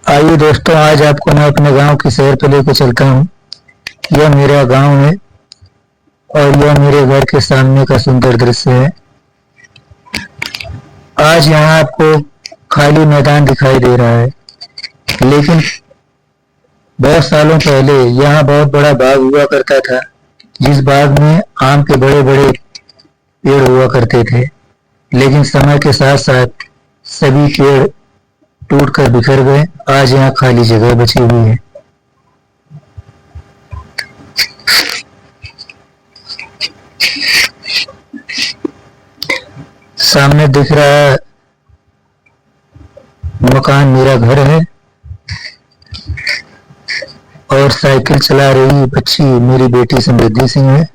आइए दोस्तों, आज आपको मैं अपने गांव की सैर पे लेके चलता हूँ। यह मेरा गांव है और यह मेरे घर के सामने का सुंदर दृश्य है। आज यहाँ आपको खाली मैदान दिखाई दे रहा है, लेकिन बहुत सालों पहले यहाँ बहुत बड़ा बाग हुआ करता था, जिस बाग में आम के बड़े बड़े पेड़ हुआ करते थे। लेकिन समय के साथ साथ सभी पेड़ टूटकर बिखर गए। आज यहाँ खाली जगह बची हुई है। सामने दिख रहा मकान मेरा घर है और साइकिल चला रही बच्ची मेरी बेटी समृद्धि सिंह है।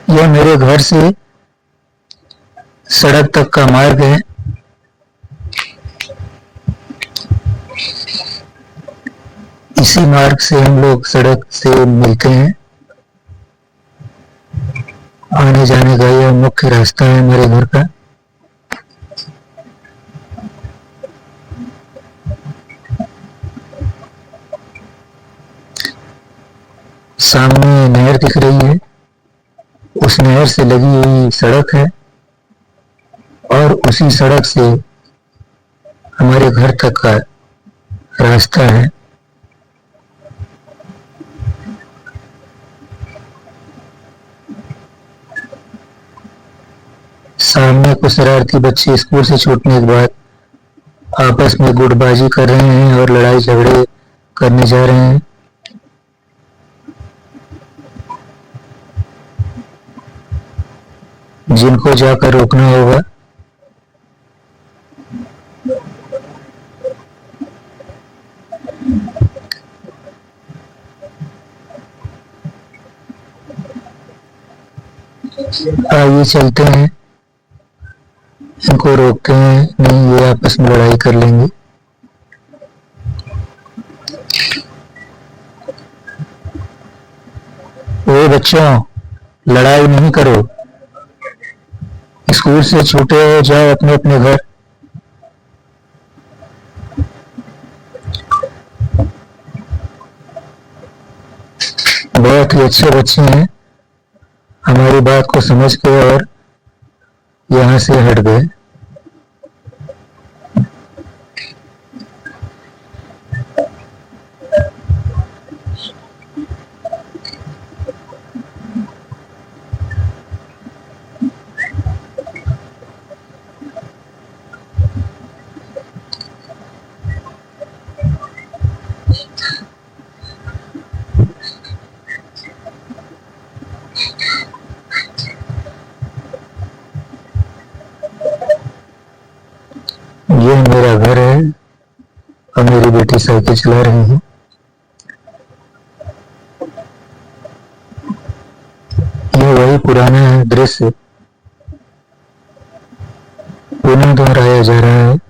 यह मेरे घर से सड़क तक का मार्ग है। इसी मार्ग से हम लोग सड़क से मिलते हैं। आने जाने का यह मुख्य रास्ता है मेरे घर का। सामने नहर दिख रही है, उस नहर से लगी हुई सड़क है और उसी सड़क से हमारे घर तक का रास्ता है। सामने कुछ शरारती बच्चे स्कूल से छूटने के बाद आपस में गुटबाजी कर रहे हैं और लड़ाई झगड़े करने जा रहे हैं। जिनको जाकर रोकना होगा। आइए चलते हैं, इनको रोकते हैं, नहीं ये आपस में लड़ाई कर लेंगे। ओ बच्चों, लड़ाई नहीं करो। स्कूल से छूटे हो, जाओ अपने अपने घर। बहुत ही अच्छे बच्चे हैं, हमारी बात को समझ के और यहाँ से हट गए। ये मेरा घर है और मेरी बेटी साइकिल चला रही है। ये वही पुराना दृश्य पुनः दोहराया जा रहा है।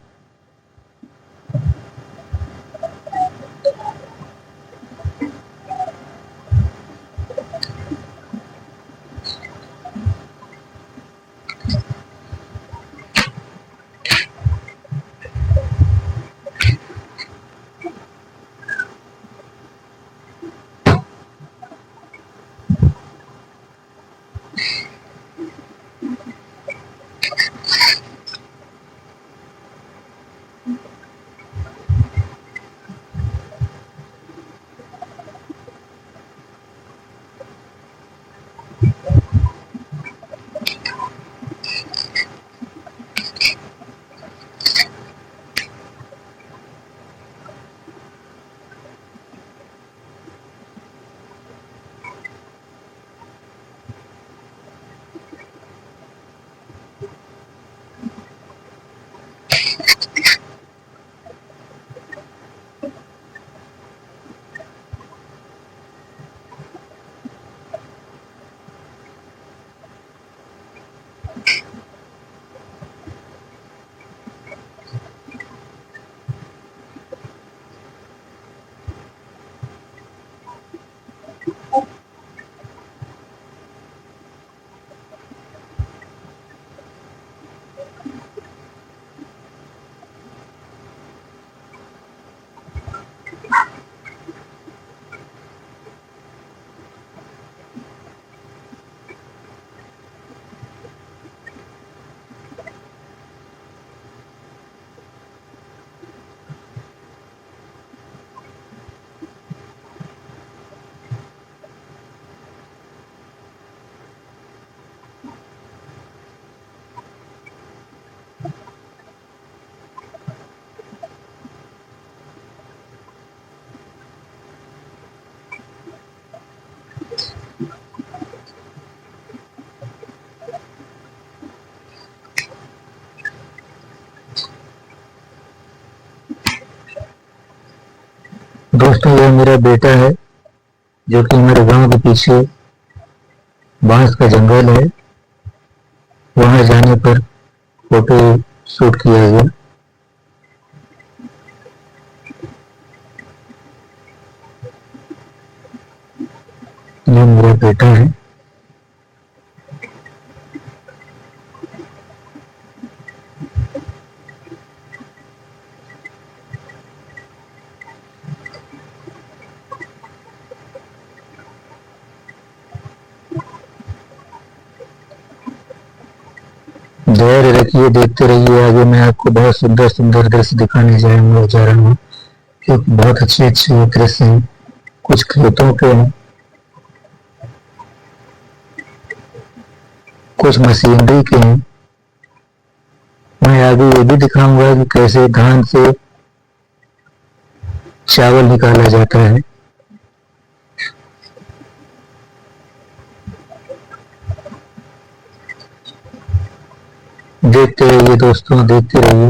दोस्तों यह मेरा बेटा है जो कि हमारे गांव के पीछे बांस का जंगल है, वहां जाने पर फोटो शूट किया गया। ये मेरा बेटा है। धैर्य रखिए, देखते रहिए, आगे मैं आपको बहुत सुंदर सुंदर दृश्य दिखाने जा रहा हूँ, क्योंकि बहुत अच्छे अच्छे दृश्य हैं। कुछ खेतों के हैं, कुछ मशीनरी के हैं। मैं आगे ये भी दिखाऊंगा कि कैसे धान से चावल निकाला जाता है। देखते रहिए दोस्तों, देखते रहिए,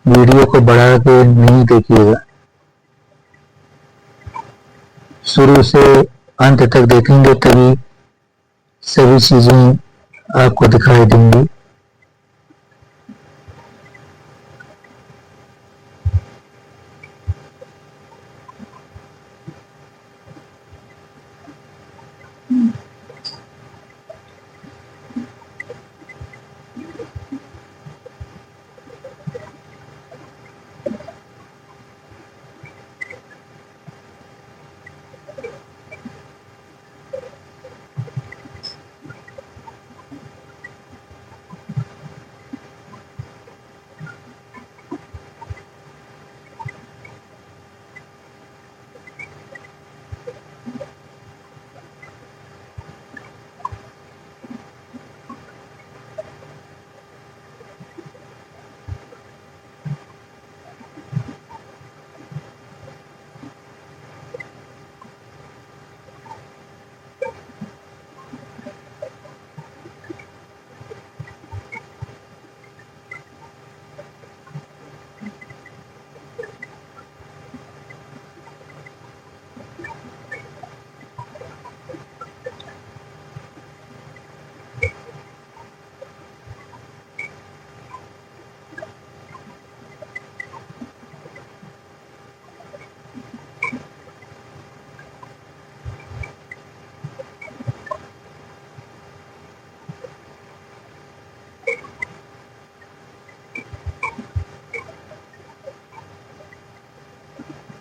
वीडियो को बढ़ा के नहीं देखिएगा, शुरू से अंत तक देखेंगे तभी सभी चीजें आपको दिखाई देंगी।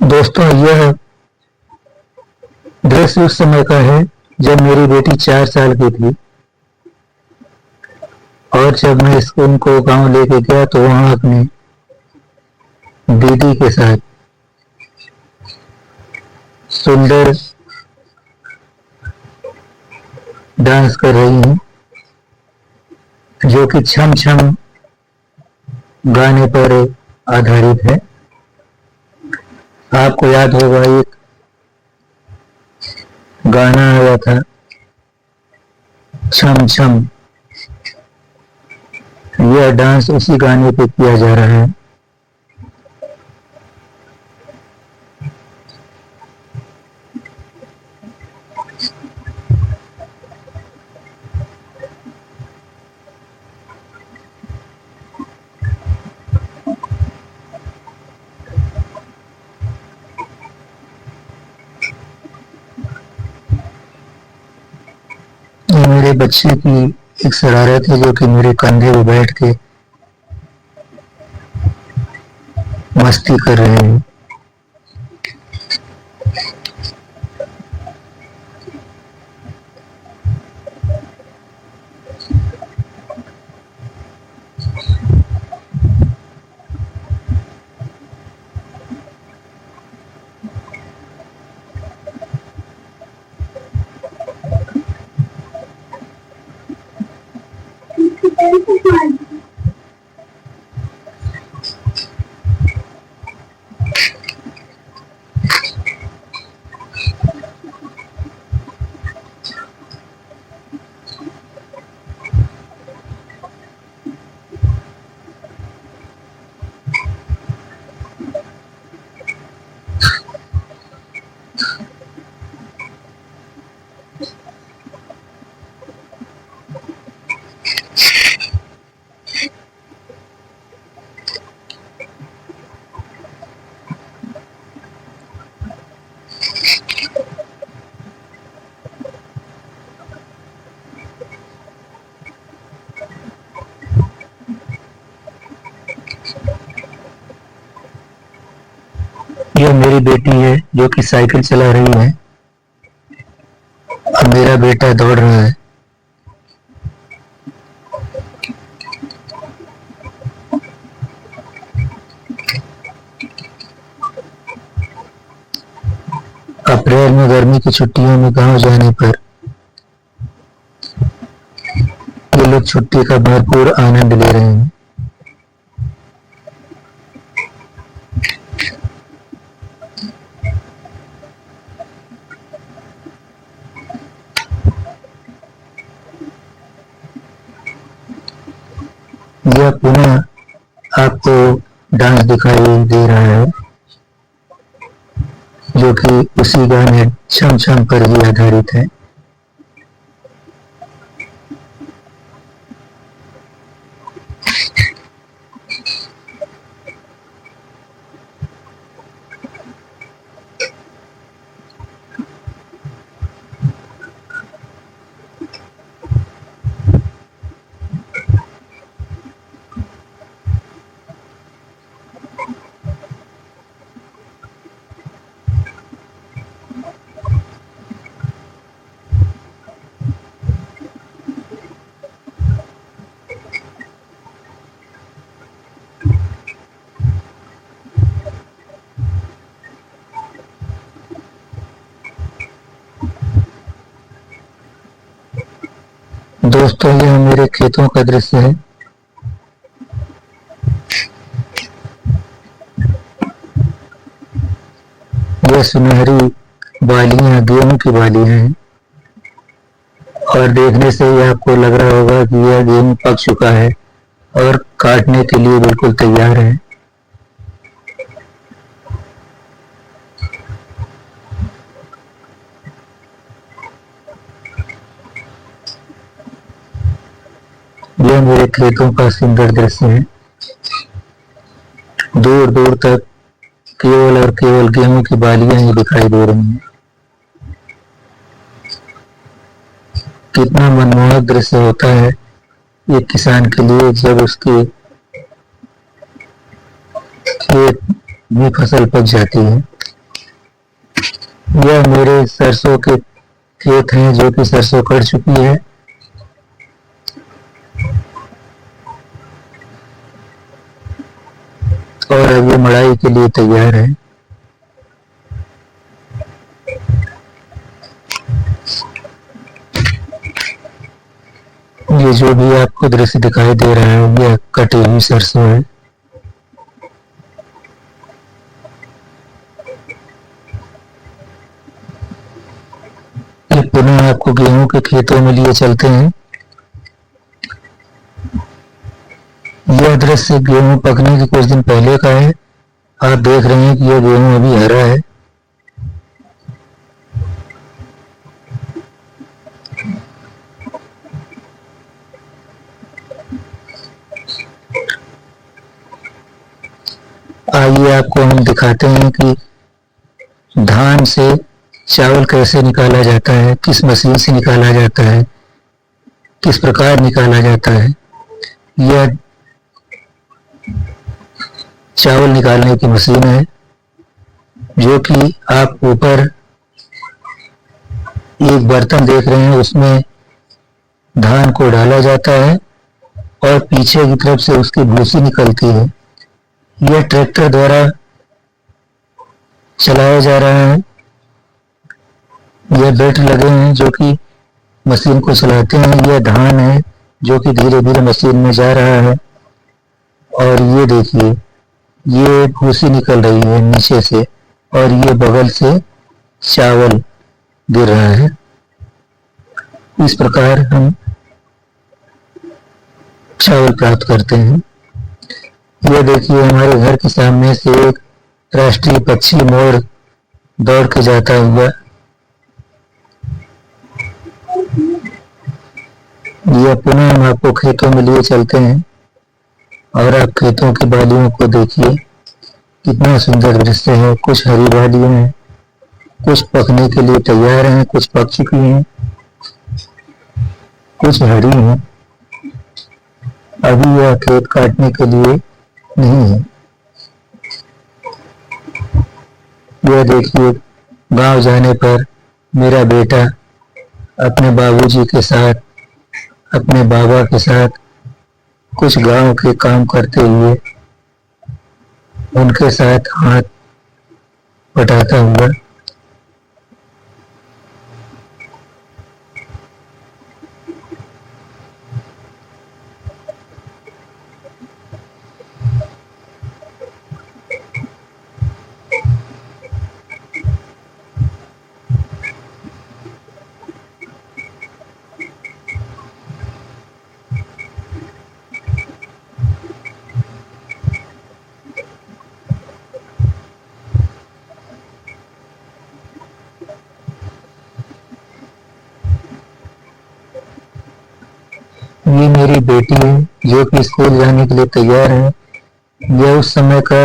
दोस्तों यह दृश्य उस समय का है जब मेरी बेटी 4 साल की थी, और जब मैं इसको उनको गांव लेके गया तो वहां अपनी दीदी के साथ सुंदर डांस कर रही हैं, जो कि छम छम गाने पर आधारित है। आपको याद होगा एक गाना आया था, छम छम, यह डांस उसी गाने पे किया जा रहा है। ये मेरे बच्चे की एक शरारत है, जो कि मेरे कंधे पे बैठ के मस्ती कर रहे हैं। यह मेरी बेटी है जो कि साइकिल चला रही है और मेरा बेटा दौड़ रहा है। अप्रैल में गर्मी की छुट्टियों में गांव जाने पर ये लोग छुट्टी का भरपूर आनंद ले रहे हैं। यह पुनः आपको डांस दिखाई दे रहा है जो कि उसी गाने छम छम पर ही आधारित है। दोस्तों, यह मेरे खेतों का दृश्य है। यह सुनहरी बालियां गेहूं की बालियां हैं और देखने से ही आपको लग रहा होगा कि यह गेहूं पक चुका है और काटने के लिए बिल्कुल तैयार है। यह मेरे खेतों का सुंदर दृश्य है। दूर दूर तक केवल और केवल गेहूं की बालियां ही दिखाई दे रही हैं। कितना मनमोहक दृश्य होता है एक किसान के लिए जब उसके खेत में फसल पक जाती है। यह मेरे सरसों के खेत हैं जो कि सरसों कट चुकी है और अब ये मड़ाई के लिए तैयार है। ये जो भी आपको दृश्य दिखाई दे रहा है यह कटी हुई सरसों है। ये पुनः आपको गेहूं के खेतों में लिए चलते हैं। यह दृश्य गेहूं पकने के कुछ दिन पहले का है। आप देख रहे हैं कि यह गेहूं अभी हरा है। आइए आपको हम दिखाते हैं कि धान से चावल कैसे निकाला जाता है, किस मशीन से निकाला जाता है, किस प्रकार निकाला जाता है। यह चावल निकालने की मशीन है जो कि आप ऊपर एक बर्तन देख रहे हैं, उसमें धान को डाला जाता है और पीछे की तरफ से उसकी भूसी निकलती है। यह ट्रैक्टर द्वारा चलाया जा रहा है। यह बेल्ट लगे हैं जो कि मशीन को चलाते हैं। यह धान है जो कि धीरे धीरे मशीन में जा रहा है और ये देखिए ये भूसी निकल रही है नीचे से और ये बगल से चावल गिर रहा है। इस प्रकार हम चावल प्राप्त करते हैं। यह देखिए हमारे घर के सामने से एक राष्ट्रीय पक्षी मोर दौड़ के जाता हुआ। यह पुनः हम आपको खेतों में लिए चलते हैं और आप खेतों की बालियों को देखिए, कितना सुंदर दृश्य है। कुछ हरी बालियां हैं, कुछ पकने के लिए तैयार हैं, कुछ पक चुकी हैं, कुछ हरी हैं। अभी यह खेत काटने के लिए नहीं है। यह देखिए, गांव जाने पर मेरा बेटा अपने बाबूजी के साथ, अपने बाबा के साथ कुछ गांव के काम करते हुए उनके साथ हाथ बटाता हुआ ये मेरी बेटी है जो कि स्कूल जाने के लिए तैयार है। यह उस समय का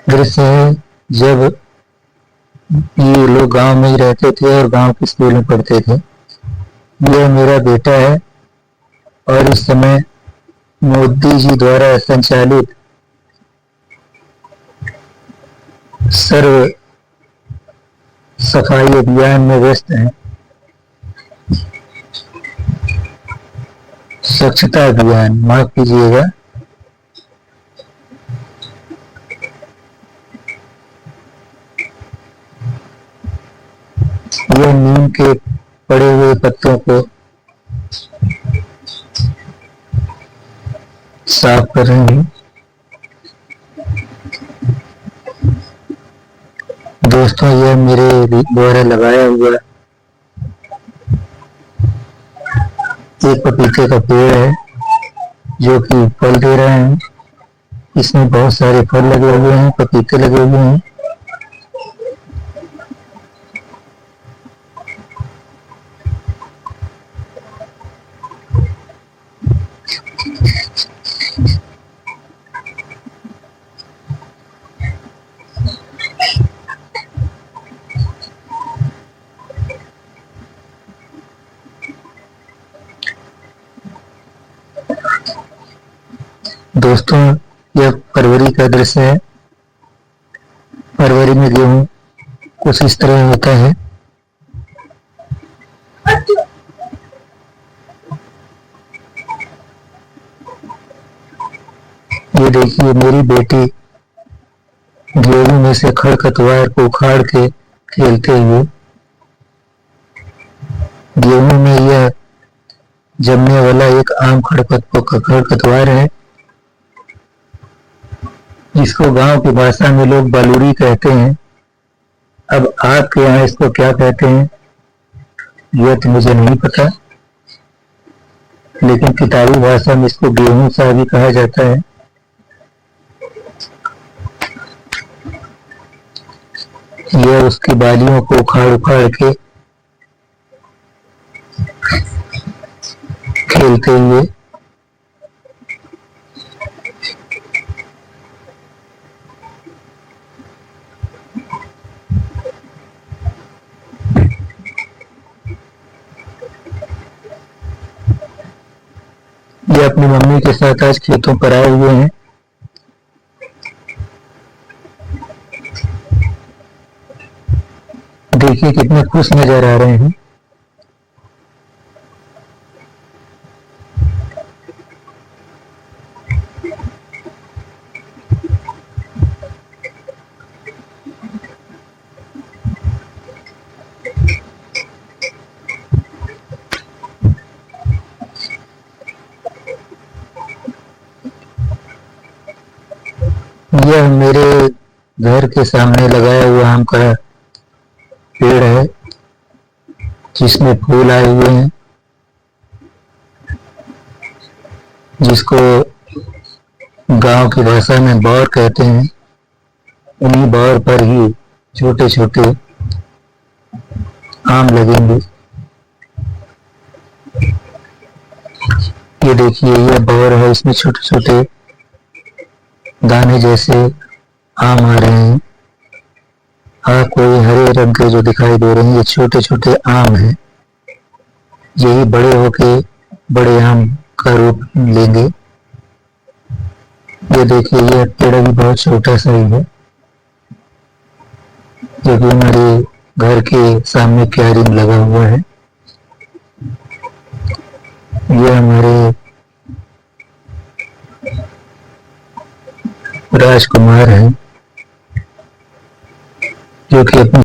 दृश्य है जब ये लोग गांव में ही रहते थे और गांव के स्कूल में पढ़ते थे। यह मेरा बेटा है और इस समय मोदी जी द्वारा संचालित सर्व सफाई अभियान में व्यस्त है। स्वच्छता अभियान, माफ कीजिएगा। यह नीम के पड़े हुए पत्तों को साफ कर रहे हैं। दोस्तों, यह मेरे द्वारा लगाया हुआ एक पपीते का पेड़ है जो कि फल दे रहे हैं। इसमें बहुत सारे फल लगे हुए हैं, पपीते लगे हुए हैं। दोस्तों, यह फरवरी का दृश्य है। फरवरी में गेहूं कुछ इस तरह होता है। ये देखिए, मेरी बेटी गेहूं में से खरपतवार को उखाड़ के खेलते हुए, गेहूं में यह जमने वाला एक आम खरपतवार है जिसको गांव की भाषा में लोग बलूरी कहते हैं। अब आपके यहाँ इसको क्या कहते हैं यह तो मुझे नहीं पता, लेकिन किताबी भाषा में इसको गेहूं सा भी कहा जाता है। यह उसकी बालियों को उखाड़ उखाड़ के खेलते हुए ये अपनी मम्मी के साथ आज खेतों पर आए हुए हैं। देखिए कितने खुश नजर आ रहे हैं। यह मेरे घर के सामने लगाया हुआ आम का पेड़ है जिसमें फूल आए हुए हैं, जिसको गांव की भाषा में बौर कहते हैं। उन्हीं बौर पर ही छोटे छोटे आम लगेंगे। ये देखिए, ये बौर है, इसमें छोटे छोटे दाने जैसे आम आ रहे हैं। आपको ये हरे रंग के जो दिखाई दे रहे हैं ये छोटे छोटे आम हैं। यही बड़े होके बड़े आम का रूप लेंगे। ये देखिए, ये पेड़ भी बहुत छोटा सा ही है। जो कि हमारे घर के सामने क्यारी में लगा हुआ है। ये हमारे राजकुमार हैं जो कि अपनी